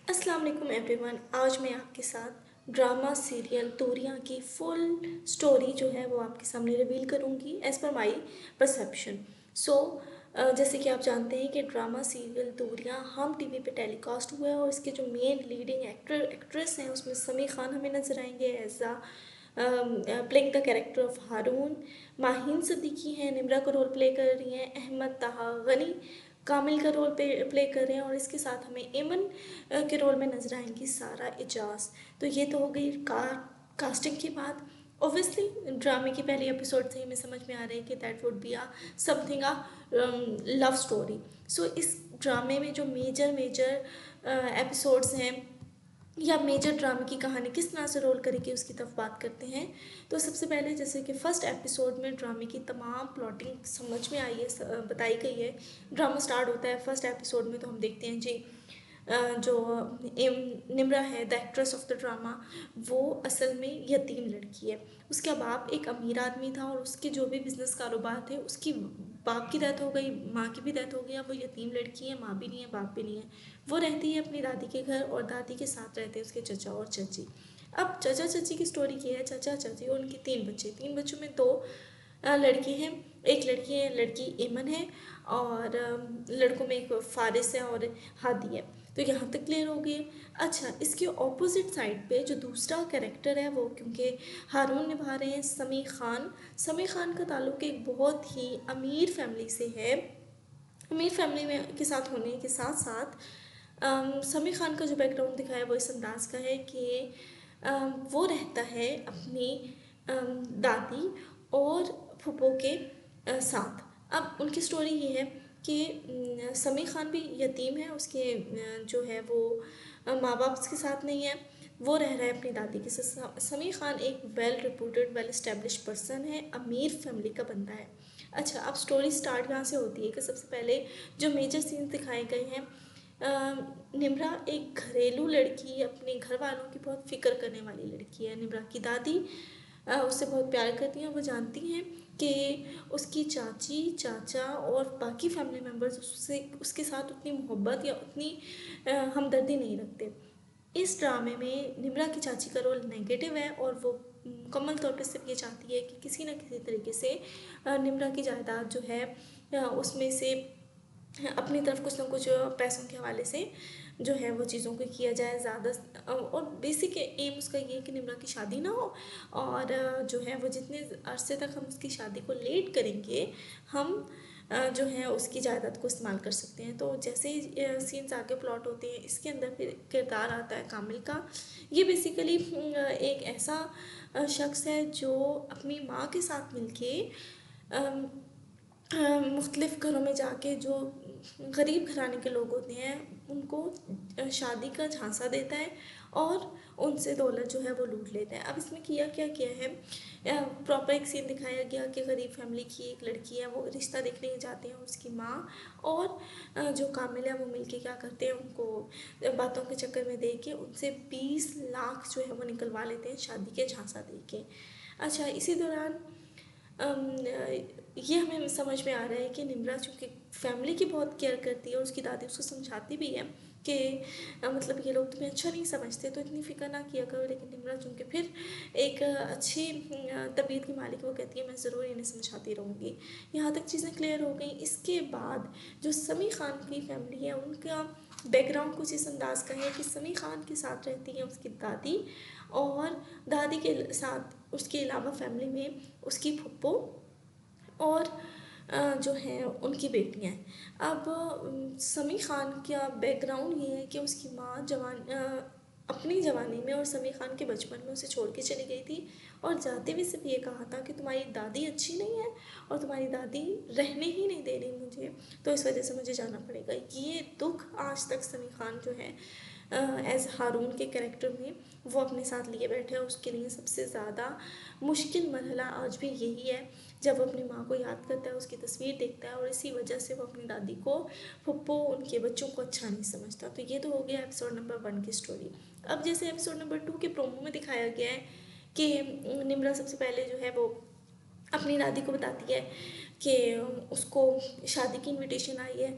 अस्सलाम वालेकुम एवरीवन। आज मैं आपके साथ ड्रामा सीरियल तूरियां की फुल स्टोरी जो है वो आपके सामने रिवील करूंगी एज़ पर माई परसेप्शन। सो जैसे कि आप जानते हैं कि ड्रामा सीरियल तूरियां हम टीवी पे टेलीकास्ट हुआ है और इसके जो मेन लीडिंग एक्ट्रेस हैं उसमें समी खान हमें नज़र आएंगे as a playing the character of Haroon. Maheen Siddiqui हैं, निम्रा को रोल प्ले कर रही हैं। अहमद ताहा गनी कामिल का रोल प्ले कर रहे हैं और इसके साथ हमें एमन के रोल में नजर आएंगी सारा एजाज। तो ये तो हो गई कास्टिंग की बात। ओब्वियसली ड्रामे की पहली एपिसोड से ही हमें समझ में आ रहा है कि that would be a something a love story. So इस ड्रामे में जो मेजर मेजर एपिसोड्स हैं या मेजर ड्रामे की कहानी किस तरह से रोल करेगी उसकी तरफ बात करते हैं। तो सबसे पहले जैसे कि फर्स्ट एपिसोड में ड्रामे की तमाम प्लॉटिंग समझ में आई है, बताई गई है। ड्रामा स्टार्ट होता है फर्स्ट एपिसोड में तो हम देखते हैं जी जो निम्रा है the actress of the drama, वो असल में यतीम लड़की है। उसका बाप एक अमीर आदमी था और उसके जो भी बिजनेस कारोबार थे उसकी बाप की डेथ हो गई, माँ की भी डेथ हो गई। अब वो यतीम लड़की है, माँ भी नहीं है, बाप भी नहीं है। वो रहती है अपनी दादी के घर और दादी के साथ रहते हैं उसके चचा और चाची। अब चचा चाची की स्टोरी ये है, चचा चाची और उनके तीन बच्चों में दो लड़की हैं। एक लड़की है, लड़की एमन है और लड़कों में एक फारिस है और हादी है। तो यहाँ तक क्लियर हो गई। अच्छा, इसके ऑपोजिट साइड पे जो दूसरा कैरेक्टर है वो क्योंकि हारून निभा रहे हैं समी खान। समी खान का ताल्लुक एक बहुत ही अमीर फैमिली से है। अमीर फैमिली में के साथ होने के साथ साथ समी खान का जो बैकग्राउंड दिखाया है वो इस अंदाज का है कि वो रहता है अपनी दादी और फूफो के साथ। अब उनकी स्टोरी ये है कि समी खान भी यतीम है, उसके जो है वो माँ बाप के साथ नहीं है, वो रह रहा है अपनी दादी के साथ। समी खान एक well reputed well establish person है, अमीर फैमिली का बंदा है। अच्छा, अब स्टोरी स्टार्ट यहाँ से होती है कि सबसे पहले जो मेजर सीन्स दिखाए गए हैं, निम्रा एक घरेलू लड़की, अपने घर वालों की बहुत फिक्र करने वाली लड़की है। निम्रा की दादी उससे बहुत प्यार करती हैं। वो जानती हैं कि उसकी चाची चाचा और बाकी फैमिली मेम्बर्स उससे उसके साथ उतनी मोहब्बत या उतनी हमदर्दी नहीं रखते। इस ड्रामे में निम्रा की चाची का रोल नेगेटिव है और वो मुकम्मल तौर पर सिर्फ ये चाहती है कि किसी न किसी तरीके से निम्रा की जायदाद जो है उसमें से अपनी तरफ कुछ ना कुछ पैसों के हवाले से जो है वो चीज़ों को किया जाए ज़्यादा। और बेसिक एम उसका ये है कि निम्रा की शादी ना हो और जो है वो जितने अरसे तक हम उसकी शादी को लेट करेंगे हम जो है उसकी जायदाद को इस्तेमाल कर सकते हैं। तो जैसे ही सीन्स आगे प्लॉट होते हैं, इसके अंदर फिर किरदार आता है कामिल का। ये बेसिकली एक ऐसा शख्स है जो अपनी माँ के साथ मिलके मुख्तलिफ़ घरों में जाके जो गरीब घराने के लोग होते हैं उनको शादी का झांसा देता है और उनसे दौलत जो है वो लूट लेता है। अब इसमें किया क्या किया है, प्रॉपर एक सीन दिखाया गया कि गरीब फैमिली की एक लड़की है, वो रिश्ता देखने जाते हैं, उसकी माँ और जो कामिल है वो मिलके क्या करते हैं, उनको बातों के चक्कर में दे के उनसे 20 लाख जो है वो निकलवा लेते हैं शादी के झांसा दे के। अच्छा, इसी दौरान ये हमें समझ में आ रहा है कि निम्रा चूँकि फैमिली की बहुत केयर करती है और उसकी दादी उसको समझाती भी है कि मतलब ये लोग तुम्हें अच्छा नहीं समझते तो इतनी फ़िक्र ना किया करो। लेकिन निम्रा चूँकि फिर एक अच्छी तबीयत की मालिक, वो कहती है मैं ज़रूर इन्हें समझाती रहूँगी। यहाँ तक चीज़ें क्लियर हो गई। इसके बाद जो समी खान की फैमिली है उनका बैकग्राउंड कुछ इस अंदाज़ का है कि समी खान के साथ रहती हैं उसकी दादी और दादी के साथ उसके अलावा फैमिली में उसकी फुप्पो और जो हैं उनकी बेटियां हैं। अब समी खान का बैकग्राउंड ये है कि उसकी माँ अपनी जवानी में और समी खान के बचपन में उसे छोड़ के चली गई थी और जाते हुए सिर्फ ये कहा था कि तुम्हारी दादी अच्छी नहीं है और तुम्हारी दादी रहने ही नहीं दे रही मुझे, तो इस वजह से मुझे जाना पड़ेगा। ये दुख आज तक समी खान जो है एज हारून के कैरेक्टर में वो अपने साथ लिए बैठे हैं। उसके लिए सबसे ज़्यादा मुश्किल मरहला आज भी यही है जब वो अपनी माँ को याद करता है, उसकी तस्वीर देखता है और इसी वजह से वो अपनी दादी को, फुप्पो, उनके बच्चों को अच्छा नहीं समझता। तो ये तो हो गया एपिसोड नंबर 1 की स्टोरी। अब जैसे एपिसोड नंबर 2 के प्रोमो में दिखाया गया है कि निम्रा सबसे पहले जो है वो अपनी दादी को बताती है कि उसको शादी की इनविटेशन आई है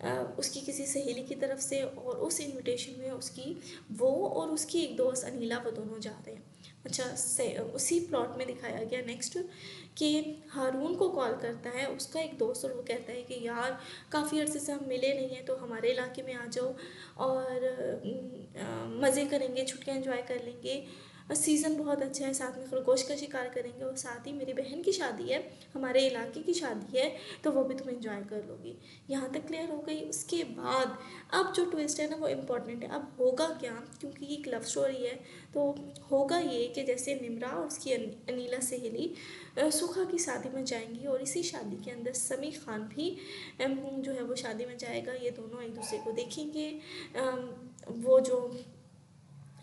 उसकी किसी सहेली की तरफ से, और उस इनविटेशन में उसकी वो और उसकी एक दोस्त अनिला वो दोनों जा रहे हैं। अच्छा, से उसी प्लॉट में दिखाया गया नेक्स्ट कि हारून को कॉल करता है उसका एक दोस्त, और वो कहता है कि यार काफ़ी अर्से से हम मिले नहीं हैं, तो हमारे इलाके में आ जाओ और मज़े करेंगे, छुट्टियाँ एंजॉय कर लेंगे, सीज़न बहुत अच्छा है, साथ में खरगोश का शिकार करेंगे, और साथ ही मेरी बहन की शादी है, हमारे इलाके की शादी है, तो वो भी तुम एंजॉय कर लोगी। यहाँ तक क्लियर हो गई। उसके बाद अब जो ट्विस्ट है ना वो इम्पॉर्टेंट है। अब होगा क्या, क्योंकि ये एक लव स्टोरी है, तो होगा ये कि जैसे निम्रा और उसकी अनीला सहेली सुखा की शादी में जाएंगी, और इसी शादी के अंदर समी खान भी जो है वो शादी में जाएगा। ये दोनों एक दूसरे को देखेंगे। वो जो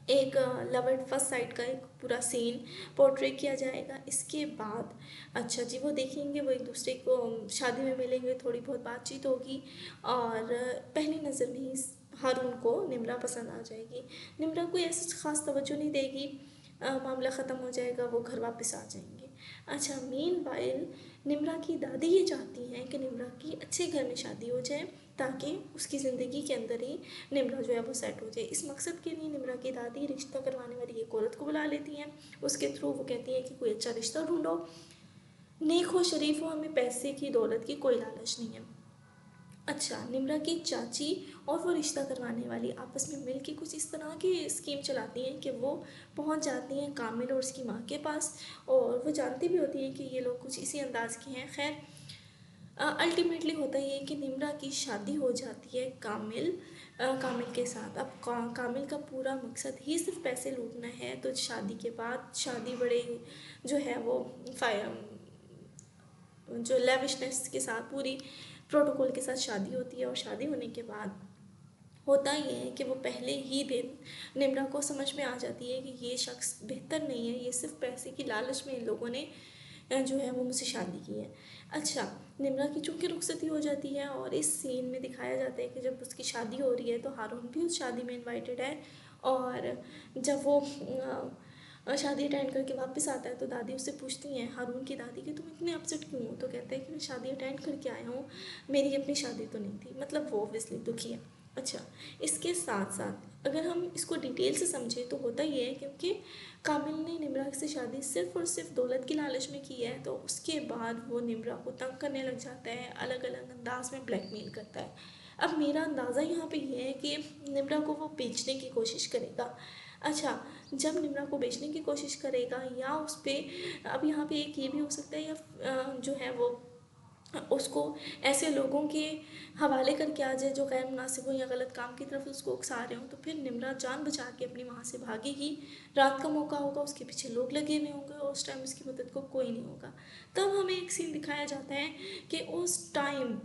एक लव एट फर्स्ट साइट का एक पूरा सीन पोर्ट्रे किया जाएगा। इसके बाद अच्छा जी वो देखेंगे, वो एक दूसरे को शादी में मिलेंगे, थोड़ी बहुत बातचीत होगी, और पहली नज़र में ही हारून को निम्रा पसंद आ जाएगी। निम्रा कोई ऐसी ख़ास तवज्जो नहीं देगी, मामला ख़त्म हो जाएगा, वो घर वापस आ जाएंगे। अच्छा, मीन वाइल निम्रा की दादी ये चाहती हैं कि निम्रा की अच्छे घर में शादी हो जाए, ताकि उसकी ज़िंदगी के अंदर ही निम्रा जो है वो सेट हो जाए। इस मकसद के लिए निम्रा की दादी रिश्ता करवाने वाली एक औरत को बुला लेती हैं। उसके थ्रू वो कहती हैं कि कोई अच्छा रिश्ता ढूंढो, नेक हो, शरीफ हो, हमें पैसे की दौलत की कोई लालच नहीं है। अच्छा, निम्रा की चाची और वो रिश्ता करवाने वाली आपस में मिल के कुछ इस तरह की स्कीम चलाती हैं कि वो पहुंच जाती हैं कामिल और उसकी माँ के पास, और वो जानती भी होती हैं कि ये लोग कुछ इसी अंदाज के हैं। खैर, अल्टीमेटली होता ये है कि निम्रा की शादी हो जाती है कामिल के साथ। अब कामिल का पूरा मकसद ही सिर्फ पैसे लूटना है, तो शादी के बाद शादी बड़े जो है वो जो लेविशनेस के साथ पूरी प्रोटोकॉल के साथ शादी होती है। और शादी होने के बाद होता ये है कि वो पहले ही दिन निम्रा को समझ में आ जाती है कि ये शख्स बेहतर नहीं है, ये सिर्फ पैसे की लालच में इन लोगों ने जो है वो मुझसे शादी की है। अच्छा, निम्रा की चूँकि रुखसती हो जाती है, और इस सीन में दिखाया जाता है कि जब उसकी शादी हो रही है तो हारून भी उस शादी में इनवाइटेड है, और जब वो शादी अटेंड करके वापस आता है तो दादी उससे पूछती हैं, हारून की दादी, कि तुम इतने अपसेट क्यों हो? तो कहता है कि मैं शादी अटेंड करके आया हूँ, मेरी अपनी शादी तो नहीं थी। मतलब वो ऑब्वियसली दुखी है। अच्छा, इसके साथ साथ अगर हम इसको डिटेल से समझें तो होता ये है क्योंकि कामिल ने निम्रा से शादी सिर्फ और सिर्फ दौलत की लालच में की है, तो उसके बाद वो निम्रा को तंग करने लग जाता है, अलग अलग अंदाज में ब्लैकमेल करता है। अब मेरा अंदाज़ा यहाँ पे ये है कि निम्रा को वो बेचने की कोशिश करेगा। अच्छा, जब निम्रा को बेचने की कोशिश करेगा, या उस पर अब यहाँ पे एक ये भी हो सकता है, या जो है वो उसको ऐसे लोगों के हवाले करके आ जाए जो गैर मुनासिब हो या गलत काम की तरफ उसको उकसा रहे हो, तो फिर निम्रा जान बचा के अपनी वहाँ से भागेगी। रात का मौका होगा, उसके पीछे लोग लगे हुए होंगे, और उस टाइम उसकी मदद को कोई नहीं होगा। तब हमें एक सीन दिखाया जाता है कि उस टाइम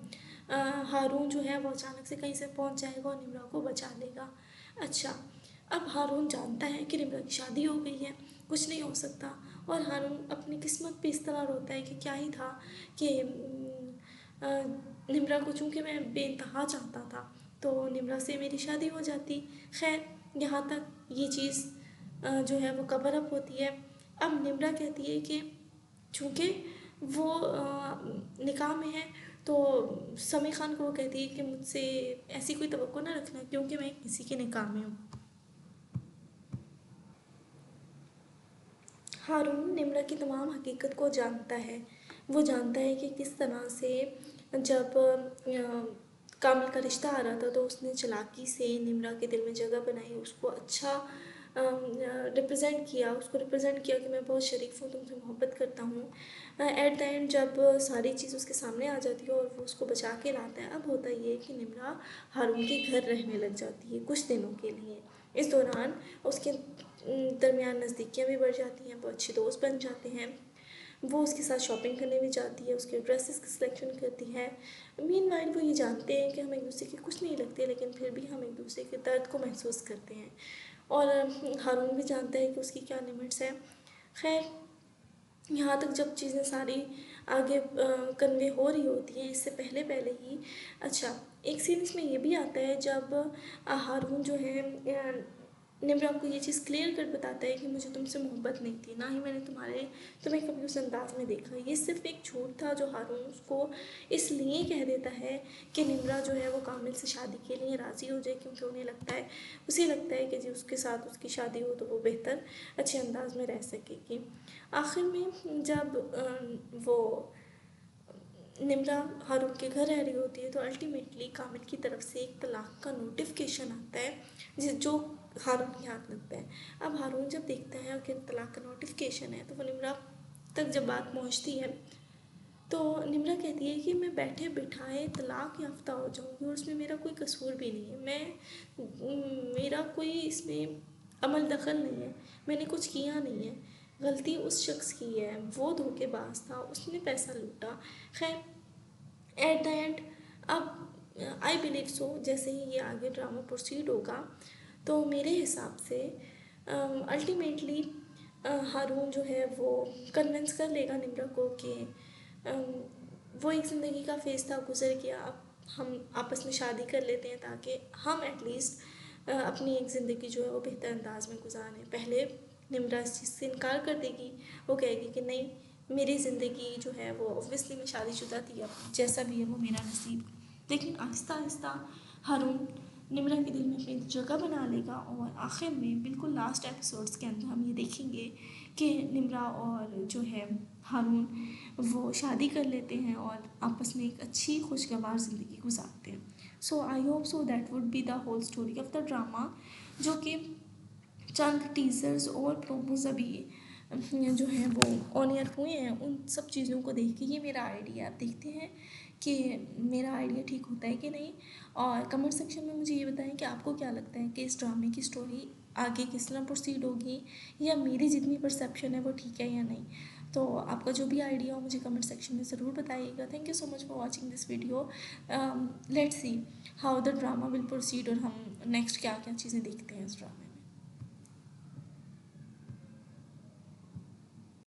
हारून जो है वो अचानक से कहीं से पहुँच जाएगा और निम्रा को बचा लेगा। अच्छा, अब हारून जानता है कि निम्रा की शादी हो गई है, कुछ नहीं हो सकता, और हारून अपनी किस्मत पे इस तरह रोता है कि क्या ही था कि निम्रा को चूँकि मैं बेइंतहा चाहता था, तो निम्रा से मेरी शादी हो जाती। खैर, यहाँ तक ये चीज़ जो है वो कवर अप होती है। अब निम्रा कहती है कि चूँकि वो निकाह में है, तो समी खान को वो कहती है कि मुझसे ऐसी कोई तवक्को ना रखना, क्योंकि मैं किसी के निकाह में हूँ। हारून निम्रा की तमाम हकीकत को जानता है। वो जानता है कि किस तरह से जब कामिल का रिश्ता आ रहा था तो उसने चालाकी से निम्रा के दिल में जगह बनाई, उसको अच्छा रिप्रेजेंट किया कि मैं बहुत शरीफ हूँ, तुमसे मोहब्बत करता हूँ। एट द एंड जब सारी चीज़ उसके सामने आ जाती है और वो उसको बचा के लाता है, अब होता ये है कि निम्रा हारून के घर रहने लग जाती है कुछ दिनों के लिए। इस दौरान उसके दरमियान नज़दीकियाँ भी बढ़ जाती हैं, वो अच्छे दोस्त बन जाते हैं, वो उसके साथ शॉपिंग करने भी जाती है, उसके ड्रेसेस की सिलेक्शन करती है। मीनवाइल वो ये जानते हैं कि हम एक दूसरे के कुछ नहीं लगते, लेकिन फिर भी हम एक दूसरे के दर्द को महसूस करते हैं, और हारून भी जानता है कि उसकी क्या लिमिट्स हैं। खैर, यहाँ तक जब चीज़ें सारी आगे कन्वे हो रही होती हैं, इससे पहले पहले ही अच्छा एक सीन इसमें ये भी आता है जब हारून जो है निम्र आपको ये चीज़ क्लियर कर बताता है कि मुझे तुमसे मोहब्बत नहीं थी, ना ही मैंने तुम्हें कभी उस अंदाज में देखा। ये सिर्फ एक झूठ था जो हारून उसको इसलिए कह देता है कि निम्रा जो है वो कामिल से शादी के लिए राज़ी हो जाए, क्योंकि उसे लगता है कि जी उसके साथ उसकी शादी हो तो वो बेहतर अच्छे अंदाज में रह सकेगी। आखिर में जब वो निम्रा हारून के घर रह रही होती है तो अल्टीमेटली कामिल की तरफ से एक तलाक का नोटिफिकेशन आता है जो हारून के हाथ लगता है। अब हारून जब देखता है कि तलाक का नोटिफिकेशन है तो वो निम्रा तक जब बात पहुंचती है तो निम्रा कहती है कि मैं बैठे बिठाए तलाक याफ्ता हो जाऊंगी और उसमें मेरा कोई कसूर भी नहीं है, मेरा कोई इसमें अमल दखल नहीं है, मैंने कुछ किया नहीं है, गलती उस शख्स की है, वो धोखेबाज था, उसने पैसा लूटा। खैर एट द एंड अब आई बिलीव सो जैसे ही ये आगे ड्रामा प्रोसीड होगा तो मेरे हिसाब से अल्टीमेटली हारून जो है वो कन्विंस कर लेगा निम्रा को कि वो एक ज़िंदगी का फेज़ था, गुजर गया, अब हम आपस में शादी कर लेते हैं ताकि हम एटलीस्ट अपनी एक ज़िंदगी जो है वो बेहतर अंदाज में गुजारें। पहले निम्रा इस चीज़ से इनकार कर देगी, वो कहेगी कि नहीं, मेरी ज़िंदगी जो है वो ऑब्वियसली मैं शादीशुदा थी, अब जैसा भी है वो मेरा नसीब। लेकिन आहिस्ता आहिस्ता हारून निम्रा के दिल में अपनी जगह बना लेगा और आखिर में बिल्कुल लास्ट एपिसोड्स के अंदर हम ये देखेंगे कि निम्रा और जो है हारून वो शादी कर लेते हैं और आपस में एक अच्छी खुशगवार ज़िंदगी गुजारते हैं। So I hope so that would be the whole story of the drama, जो कि चंद टीजर्स और प्रोमोज अभी जो हैं वो ऑन एयर हुए हैं। उन सब चीज़ों को देख के ये मेरा आइडिया, आप देखते हैं कि मेरा आइडिया ठीक होता है कि नहीं। और कमेंट सेक्शन में मुझे ये बताएं कि आपको क्या लगता है कि इस ड्रामे की स्टोरी आगे किस तरह प्रोसीड होगी, या मेरी जितनी परसेप्शन है वो ठीक है या नहीं। तो आपका जो भी आइडिया हो मुझे कमेंट सेक्शन में ज़रूर बताइएगा। Thank you so much for watching this video. Let's see how the drama will proceed और हम नेक्स्ट क्या क्या चीज़ें देखते हैं इस ड्रामे में।